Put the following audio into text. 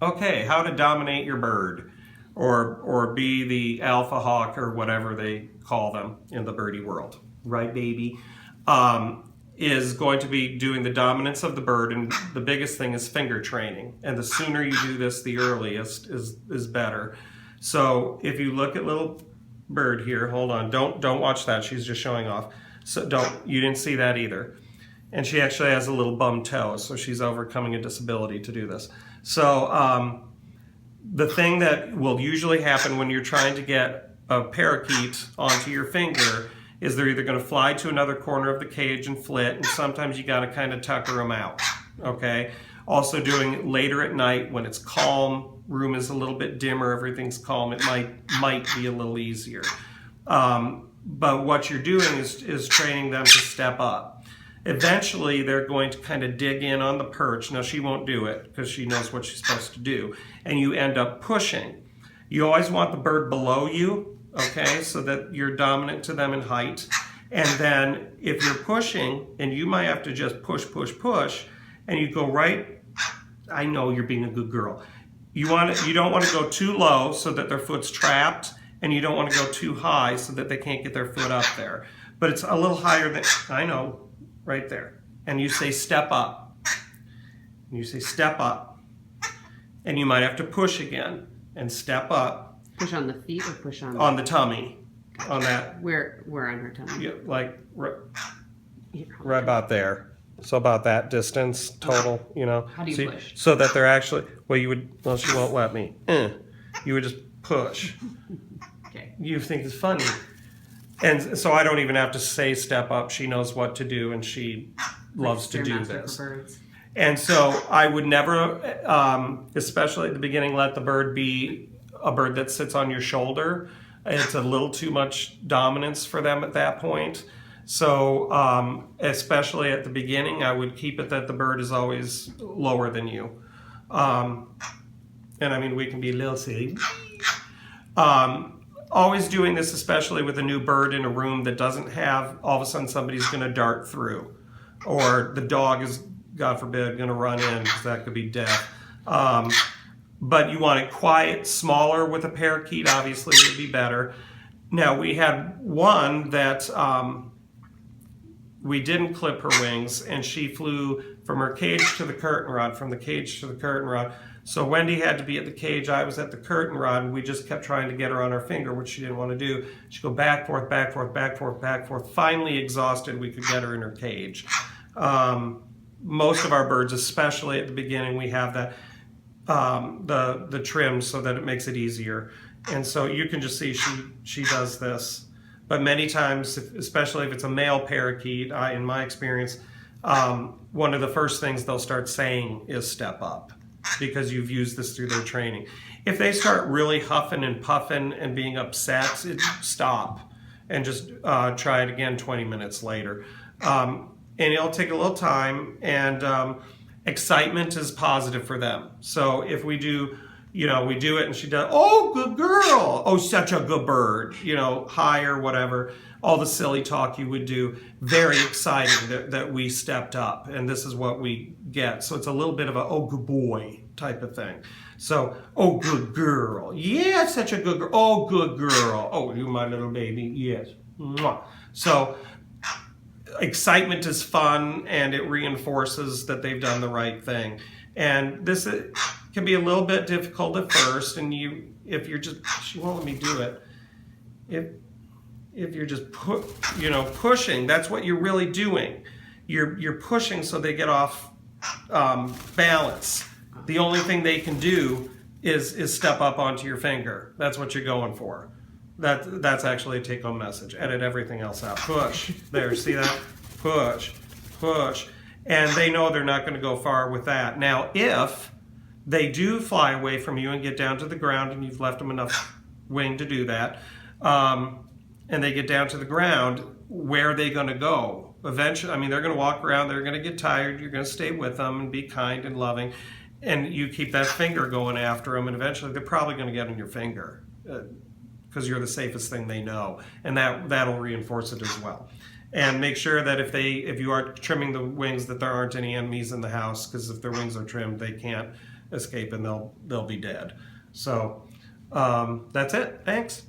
Okay, how to dominate your bird, or be the alpha hawk or whatever they call them in the birdie world, right, baby? Is going to be doing the dominance of the bird, and the biggest thing is finger training. And the sooner you do this, the earliest is better. So if you look at little bird here, hold on, don't watch that. She's just showing off. So you didn't see that either. And she actually has a little bum toe, so she's overcoming a disability to do this. So the thing that will usually happen when you're trying to get a parakeet onto your finger is they're either going to fly to another corner of the cage and flit, and sometimes you got to kind of tucker them out, okay? Also doing it later at night when it's calm, room is a little bit dimmer, everything's calm, it might be a little easier. But what you're doing is training them to step up. Eventually, they're going to kind of dig in on the perch. Now, she won't do it because she knows what she's supposed to do. And you end up pushing. You always want the bird below you, okay, so that you're dominant to them in height. And then if you're pushing, and you might have to just push, and you go right, I know you're being a good girl. You don't want to go too low so that their foot's trapped, and you don't want to go too high so that they can't get their foot up there. But it's a little higher than, I know, right there. And you say step up. And you say step up. And you might have to push again and step up. Push on the feet or push on the tummy. Gotcha. On that. Where on her tummy? Yeah, like right about there. So about that distance total, you know. How do you push? So that they're actually, well, she won't let me. You would just push. Okay. You think it's funny. And so I don't even have to say step up. She knows what to do, and she loves to do this. And so I would never, especially at the beginning, let the bird be a bird that sits on your shoulder. It's a little too much dominance for them at that point. So especially at the beginning, I would keep it that the bird is always lower than you. And I mean, we can be a little silly. Always doing this, especially with a new bird in a room that doesn't have, all of a sudden somebody's going to dart through, or the dog is, God forbid, going to run in, because that could be death. But you want it quiet, smaller with a parakeet, obviously would be better. Now, we had one that we didn't clip her wings, and she flew from her cage to the curtain rod, from the cage to the curtain rod. So Wendy had to be at the cage, I was at the curtain rod, and we just kept trying to get her on our finger, which she didn't want to do. She'd go back, forth, back, forth, back, forth, back, forth. Finally exhausted, we could get her in her cage. Most of our birds, especially at the beginning, we have that the trim so that it makes it easier. And so you can just see she does this. But many times, especially if it's a male parakeet, in my experience, one of the first things they'll start saying is step up, because you've used this through their training. If they start really huffing and puffing and being upset, stop and just try it again 20 minutes later. And it'll take a little time, and excitement is positive for them. So if we do, we do it and she does, oh, good girl, oh, such a good bird, high or whatever, all the silly talk you would do, very excited that we stepped up, and this is what we get. So it's a little bit of a, oh, good boy type of thing. So, oh, good girl, yeah, such a good girl, oh, good girl, oh, you my little baby, yes. Mwah. So excitement is fun, and it reinforces that they've done the right thing. And this can be a little bit difficult at first, and if you're just, she won't let me do it. If you're just pushing, that's what you're really doing. You're pushing so they get off balance. The only thing they can do is step up onto your finger. That's what you're going for. That's actually a take-home message. Edit everything else out. Push. There, see that? Push, push. And they know they're not going to go far with that. Now, if they do fly away from you and get down to the ground, and you've left them enough wing to do that, and they get down to the ground, where are they going to go? Eventually, they're going to walk around, they're going to get tired, you're going to stay with them and be kind and loving, and you keep that finger going after them, and eventually they're probably going to get on your finger, because you're the safest thing they know, and that'll reinforce it as well. And make sure that if you are trimming the wings, that there aren't any enemies in the house, because if their wings are trimmed, they can't escape and they'll be dead. So that's it. Thanks.